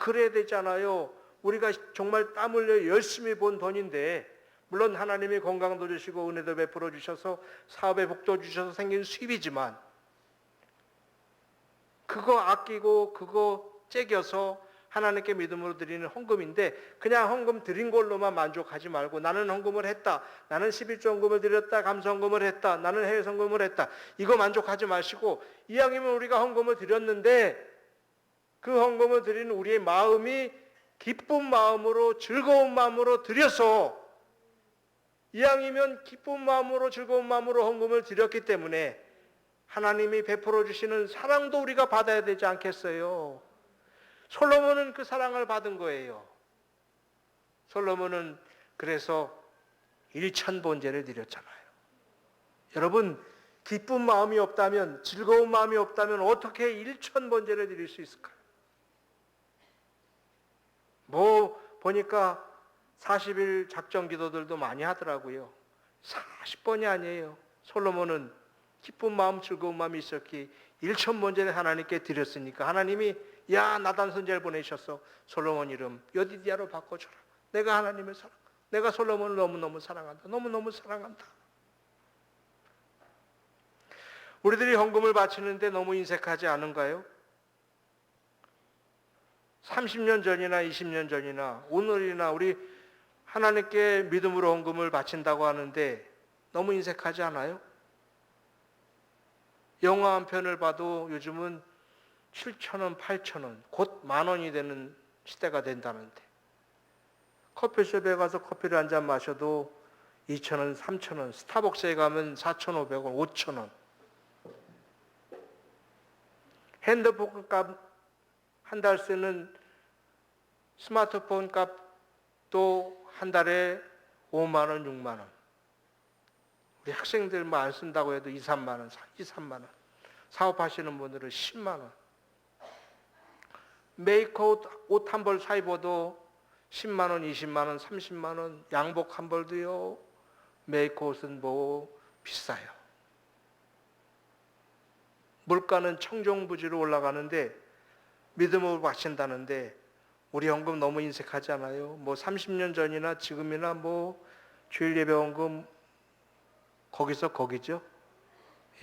그래야 되잖아요. 우리가 정말 땀 흘려 열심히 번 돈인데, 물론 하나님이 건강도 주시고 은혜도 베풀어 주셔서 사업에 복도 주셔서 생긴 수입이지만, 그거 아끼고 그거 째겨서 하나님께 믿음으로 드리는 헌금인데, 그냥 헌금 드린 걸로만 만족하지 말고, 나는 헌금을 했다, 나는 11조 헌금을 드렸다, 감사 헌금을 했다, 나는 해외 헌금을 했다, 이거 만족하지 마시고, 이왕이면 우리가 헌금을 드렸는데 그 헌금을 드리는 우리의 마음이 기쁜 마음으로, 즐거운 마음으로 드려서, 이왕이면 기쁜 마음으로, 즐거운 마음으로 헌금을 드렸기 때문에 하나님이 베풀어 주시는 사랑도 우리가 받아야 되지 않겠어요? 솔로몬은 그 사랑을 받은 거예요. 솔로몬은 그래서 1000번제를 드렸잖아요. 여러분, 기쁜 마음이 없다면, 즐거운 마음이 없다면 어떻게 1000번제를 드릴 수 있을까요? 보니까 40일 작정 기도들도 많이 하더라고요. 40번이 아니에요. 솔로몬은 기쁜 마음, 즐거운 마음이 있었기에 1000번제를 하나님께 드렸으니까 하나님이 나단 선지자를 보내셔서 솔로몬 이름 여디디아로 바꿔줘라. 내가 하나님을 내가 솔로몬을 너무너무 사랑한다. 너무너무 사랑한다. 우리들이 헌금을 바치는데 너무 인색하지 않은가요? 30년 전이나 20년 전이나 오늘이나 우리 하나님께 믿음으로 헌금을 바친다고 하는데 너무 인색하지 않아요? 영화 한 편을 봐도 요즘은 7,000원, 8,000원, 곧 10,000원이 되는 시대가 된다는데, 커피숍에 가서 커피를 한 잔 마셔도 2,000원, 3,000원, 스타벅스에 가면 4,500원, 5,000원. 핸드폰 값, 한 달 쓰는 스마트폰 값도 한 달에 5만 원, 6만 원. 우리 학생들 뭐 안 쓴다고 해도 2, 3만 원, 2, 3만 원. 사업하시는 분들은 10만 원. 메이크업 옷 한 벌 사 입어도 10만 원, 20만 원, 30만 원. 양복 한 벌도요. 메이크업은 뭐 비싸요. 물가는 청정부지로 올라가는데 믿음으로 바친다는데 우리 헌금 너무 인색하지 않아요? 뭐 30년 전이나 지금이나 뭐 주일 예배 헌금 거기서 거기죠?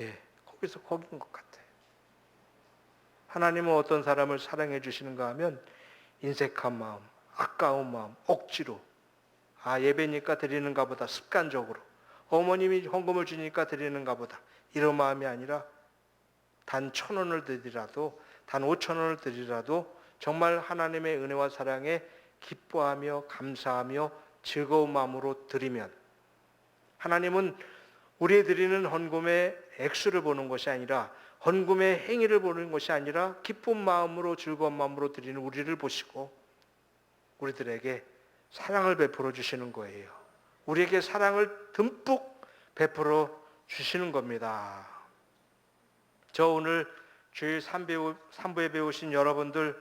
예, 거기서 거긴 것 같아요. 하나님은 어떤 사람을 사랑해 주시는가 하면 인색한 마음, 아까운 마음, 억지로 예배니까 드리는가 보다 습관적으로 어머님이 헌금을 주니까 드리는가 보다 이런 마음이 아니라 단 1,000원을 드리라도 단 5,000원을 드리라도 정말 하나님의 은혜와 사랑에 기뻐하며 감사하며 즐거운 마음으로 드리면 하나님은 우리의 드리는 헌금의 액수를 보는 것이 아니라 헌금의 행위를 보는 것이 아니라 기쁜 마음으로 즐거운 마음으로 드리는 우리를 보시고 우리들에게 사랑을 베풀어 주시는 거예요. 우리에게 사랑을 듬뿍 베풀어 주시는 겁니다. 저 오늘 주일 3부에 배우신 여러분들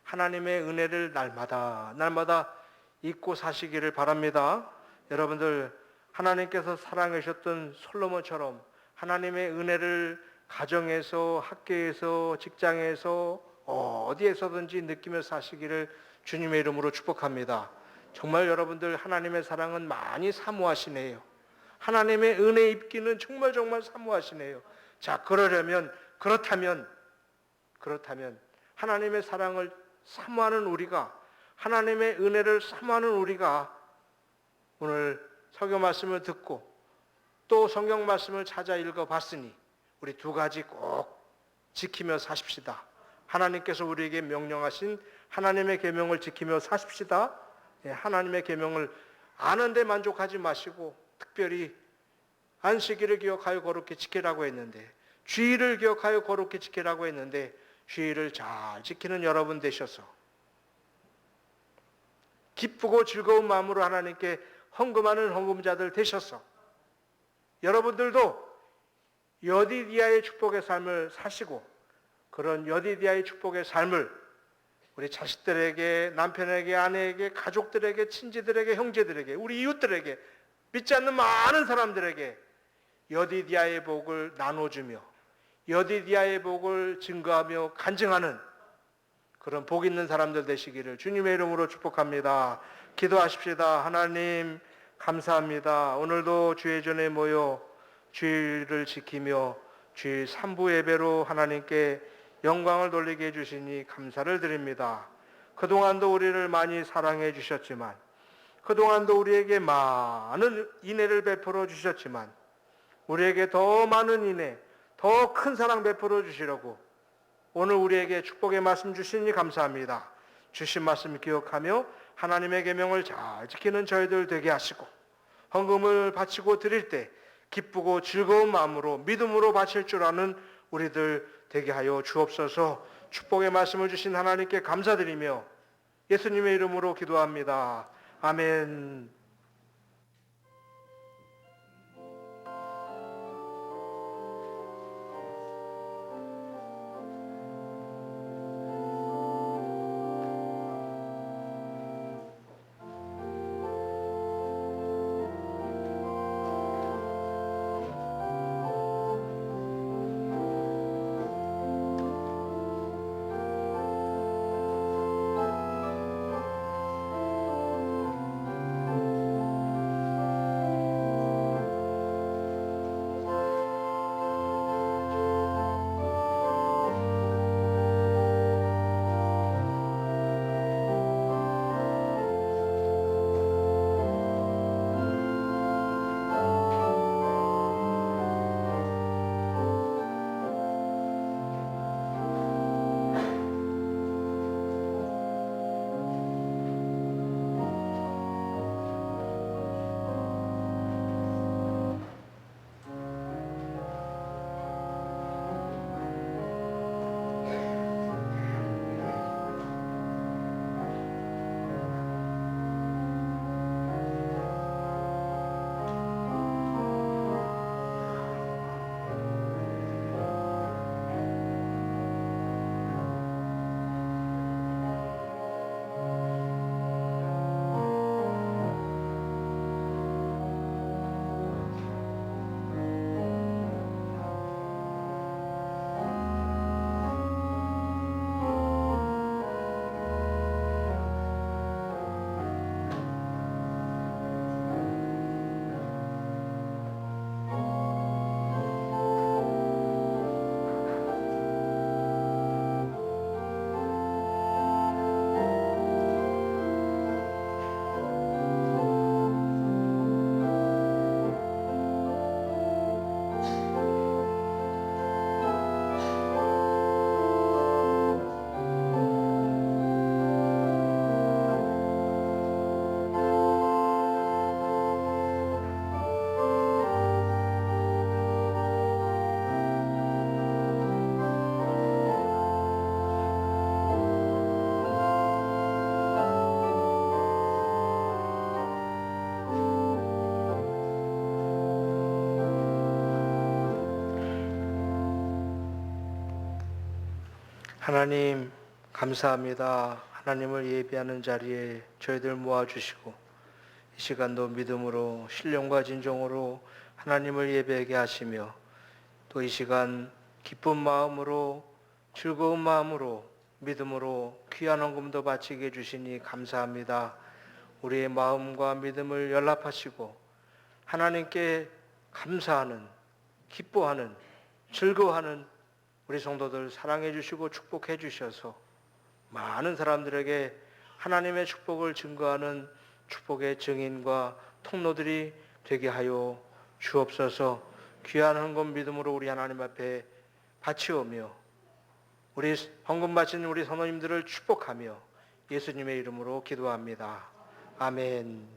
하나님의 은혜를 날마다 잊고 사시기를 바랍니다. 여러분들 하나님께서 사랑해 주셨던 솔로몬처럼 하나님의 은혜를 가정에서 학교에서 직장에서 어디에서든지 느끼며 사시기를 주님의 이름으로 축복합니다. 정말 여러분들 하나님의 사랑은 많이 사모하시네요. 하나님의 은혜 입기는 정말 사모하시네요. 자, 그렇다면 하나님의 사랑을 사모하는 우리가 하나님의 은혜를 사모하는 우리가 오늘 설교 말씀을 듣고 또 성경 말씀을 찾아 읽어봤으니 우리 두 가지 꼭 지키며 사십시다. 하나님께서 우리에게 명령하신 하나님의 계명을 지키며 사십시다. 하나님의 계명을 아는데 만족하지 마시고 특별히 안식일을 기억하여 거룩히 지키라고 했는데 주일을 기억하여 거룩히 지키라고 했는데 주일을 잘 지키는 여러분 되셔서 기쁘고 즐거운 마음으로 하나님께 헌금하는 헌금자들 되셔서 여러분들도 여디디아의 축복의 삶을 사시고 그런 여디디아의 축복의 삶을 우리 자식들에게, 남편에게, 아내에게, 가족들에게, 친지들에게, 형제들에게, 우리 이웃들에게, 믿지 않는 많은 사람들에게 여디디아의 복을 나눠주며 여디디아의 복을 증거하며 간증하는 그런 복 있는 사람들 되시기를 주님의 이름으로 축복합니다. 기도하십시다. 하나님 감사합니다. 오늘도 주의 전에 모여 주일을 지키며 주일 3부 예배로 하나님께 영광을 돌리게 해주시니 감사를 드립니다. 그동안도 우리를 많이 사랑해 주셨지만 그동안도 우리에게 많은 인애를 베풀어 주셨지만 우리에게 더 많은 인애, 더 큰 사랑 베풀어 주시려고 오늘 우리에게 축복의 말씀 주시니 감사합니다. 주신 말씀 기억하며 하나님의 계명을 잘 지키는 저희들 되게 하시고 헌금을 바치고 드릴 때 기쁘고 즐거운 마음으로 믿음으로 바칠 줄 아는 우리들 되게 하여 주옵소서. 축복의 말씀을 주신 하나님께 감사드리며 예수님의 이름으로 기도합니다. 아멘. 하나님 감사합니다. 하나님을 예배하는 자리에 저희들 모아주시고 이 시간도 믿음으로 신령과 진정으로 하나님을 예배하게 하시며 또 이 시간 기쁜 마음으로 즐거운 마음으로 믿음으로 귀한 헌금도 바치게 해주시니 감사합니다. 우리의 마음과 믿음을 연합하시고 하나님께 감사하는, 기뻐하는, 즐거워하는 우리 성도들 사랑해 주시고 축복해 주셔서 많은 사람들에게 하나님의 축복을 증거하는 축복의 증인과 통로들이 되게 하여 주옵소서. 귀한 헌금 믿음으로 우리 하나님 앞에 바치오며 우리 헌금 바치는 우리 선원님들을 축복하며 예수님의 이름으로 기도합니다. 아멘.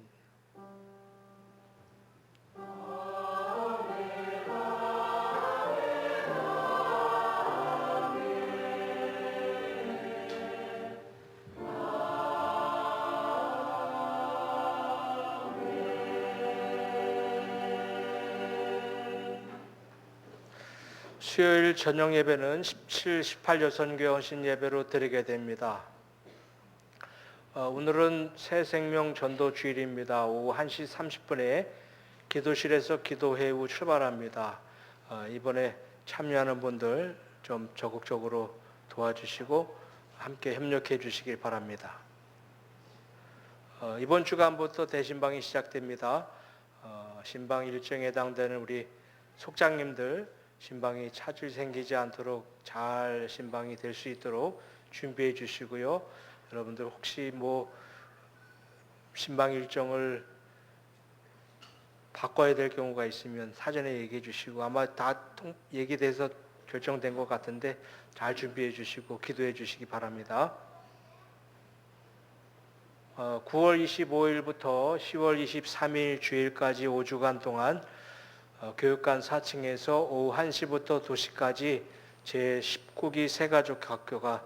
수요일 저녁 예배는 17, 18 여선교회 헌신 예배로 드리게 됩니다. 오늘은 새 생명 전도 주일입니다. 오후 1시 30분에 기도실에서 기도회 후 출발합니다. 이번에 참여하는 분들 좀 적극적으로 도와주시고 함께 협력해 주시길 바랍니다. 이번 주간부터 대신방이 시작됩니다. 신방 일정에 해당되는 우리 속장님들 신방이 차질 생기지 않도록 잘 신방이 될 수 있도록 준비해 주시고요. 여러분들 혹시 신방 일정을 바꿔야 될 경우가 있으면 사전에 얘기해 주시고 아마 다 얘기돼서 결정된 것 같은데 잘 준비해 주시고 기도해 주시기 바랍니다. 9월 25일부터 10월 23일 주일까지 5주간 동안 교육관 4층에서 오후 1시부터 2시까지 제19기 새가족 학교가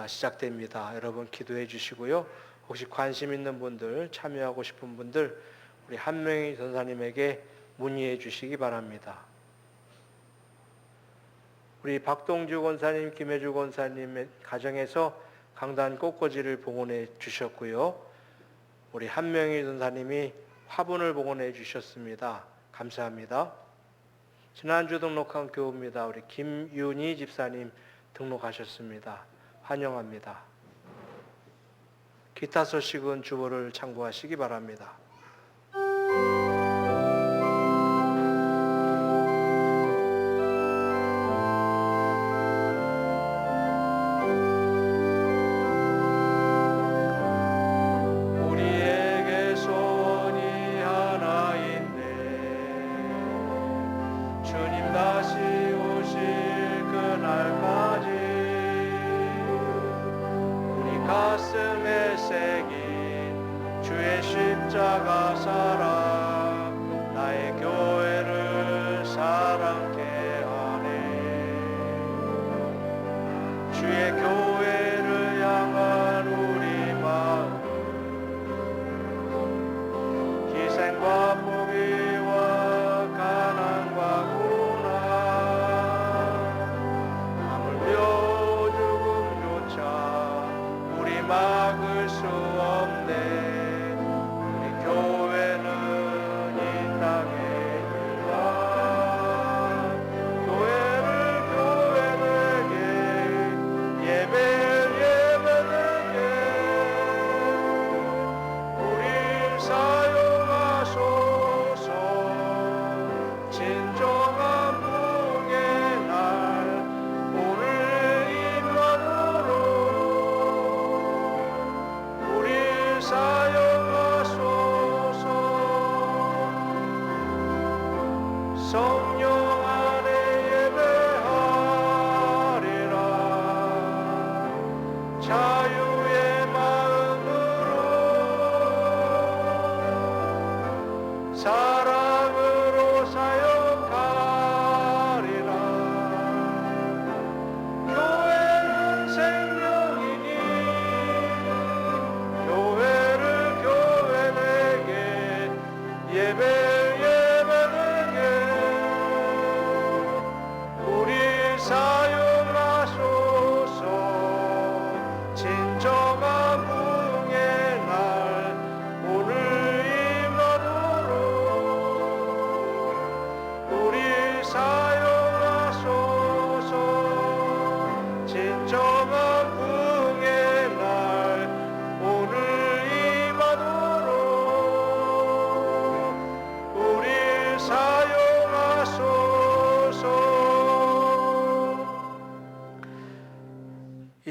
시작됩니다. 여러분 기도해 주시고요. 혹시 관심 있는 분들, 참여하고 싶은 분들 우리 한명희 전사님에게 문의해 주시기 바랍니다. 우리 박동주 권사님, 김혜주 권사님의 가정에서 강단 꽃꽂이를 봉헌해 주셨고요. 우리 한명희 전사님이 화분을 봉헌해 주셨습니다. 감사합니다. 지난주 등록한 교우입니다. 우리 김윤희 집사님 등록하셨습니다. 환영합니다. 기타 소식은 주보를 참고하시기 바랍니다. 가슴에 새긴 주의 십자가 사랑 나의 교회를 사랑케 하네. 주의 교회를 향한 우리 마음 희생과 포기와 가난과 고난 하물며 죽음조차 우리 막을 수 없네. 우리 교회는 이 땅에 있다. 교회를 교회에게 예배를 예배에게 우리 사용하소서. 진정한 복의 날 오늘 이면으로 우리 사용하소서. 성령 안에 예배하리라. 자유의 마음으로 사랑으로 사역하리라. 교회는 생명이니 교회를 교회에게 예배 예배에게 우리 사용하소서.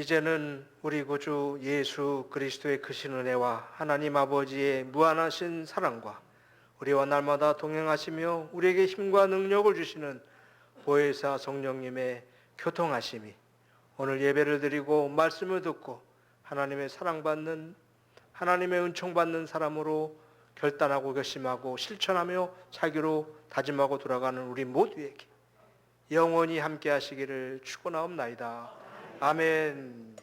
이제는 우리 구주 예수 그리스도의 크신 은혜와 하나님 아버지의 무한하신 사랑과 우리와 날마다 동행하시며 우리에게 힘과 능력을 주시는 보혜사 성령님의 교통하심이 오늘 예배를 드리고 말씀을 듣고 하나님의 사랑받는 하나님의 은총받는 사람으로 결단하고 결심하고 실천하며 살기로 다짐하고 돌아가는 우리 모두에게 영원히 함께 하시기를 축원하옵나이다. 아멘.